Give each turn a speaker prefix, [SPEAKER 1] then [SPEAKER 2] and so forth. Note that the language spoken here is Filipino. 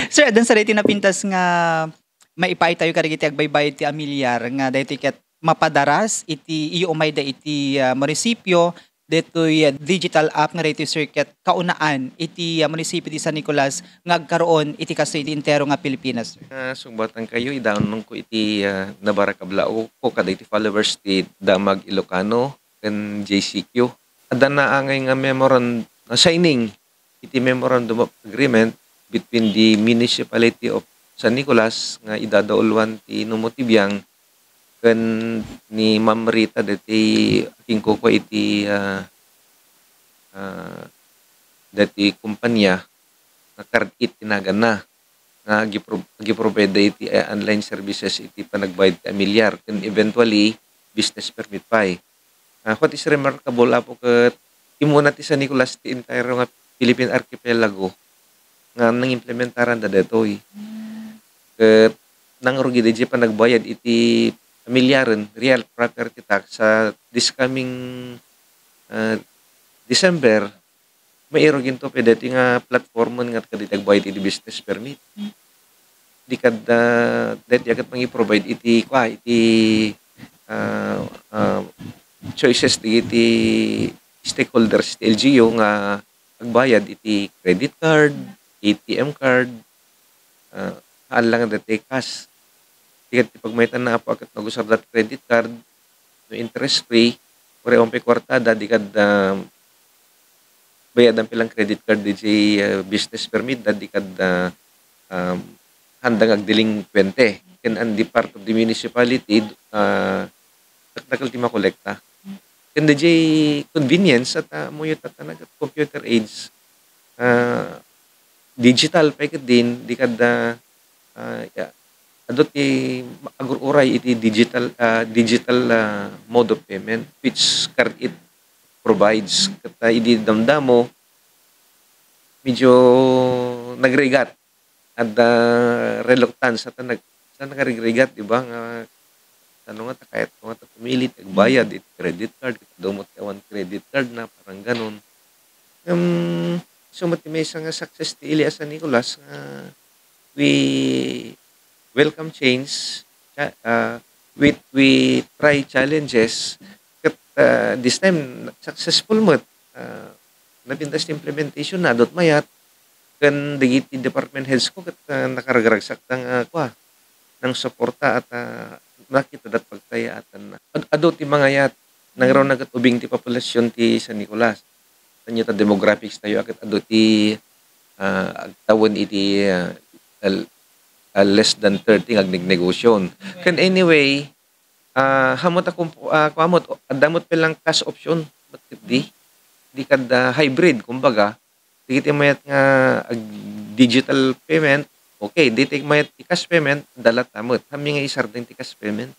[SPEAKER 1] Sir, adan sa daytoy napintas nga maipay tayo kadagiti agbaybayad ti amilyar nga daytoy ket mapadaras iti iyo umay da iti munisipyo daytoy digital app nga daytoy sir ket kaunaan iti munisipyo ti San Nicolas nga agkaroon iti kasto iti entero nga Pilipinas, sir.
[SPEAKER 2] Sumbatan kayo idanon ko iti Nabarakablao ko kada iti followers ti Damag Ilocano ken JCQ. Adda na angay nga signing iti memorandum of agreement between the municipality of San Nicolas nga idadaulwan ti Numotibiyang ken ni Ma'am Rita dati aking ko iti dati kumpanya nga card it tinagan na nga giprovide iti online services iti panagbayad ti amilyar ken eventually business permit pay. What is remarkable apo ket imuna ti San Nicolas ti entire nga Philippine Archipelago nga nangimplementaran da detoy. Ket nangrugi DJ panagbayad iti amilyaren real property tax sa this coming December mairo ginto pwede iti nga platform nga kaditi agbayad iti business permit. Di kada det yaket mangi-provide iti choices iti stakeholders iti LGU nga agbayad iti credit card, ATM card, lang dati cash. Di ket pagmaytan na apo ket nagusar dat credit card no interest free ore ompe kwartada di kad bayad ang pilang credit card di business permit di kad handang agdelinkwente ken and the part of the municipality takdakkel ti makolekta. Ken DJ convenience at muyot at computer age digital pa ket din di kad adot ti agururay iti digital mode of payment which card it provides ket idi damdamo medyo nagregat at reluctance at nagregregat di ba nga ano nga kahit mga pumilit agbayad it credit card dumot kawan credit card na parang ganun. Sumati may isang success ti Elias San Nicolas we welcome change we try challenges ket this time successful mo napintas ti implementation na dot mayat ken dagiti department heads ko ket nakaragagsak ng suporta at nakita dat pagtayatan na ado ti mga yat nangaraw nagatubing ti populasyon ti San Nicolas tanyo ta demographics tayo aket ado ti agtawon iti less than 30 agnegnegosyon ken anyway hamot akong kamot adamot pelang cash option but di kad hybrid kumbaga di kiti mayat nga digital payment okay di mayat ti cash payment dalat tamot hami nga isar din ti cash payment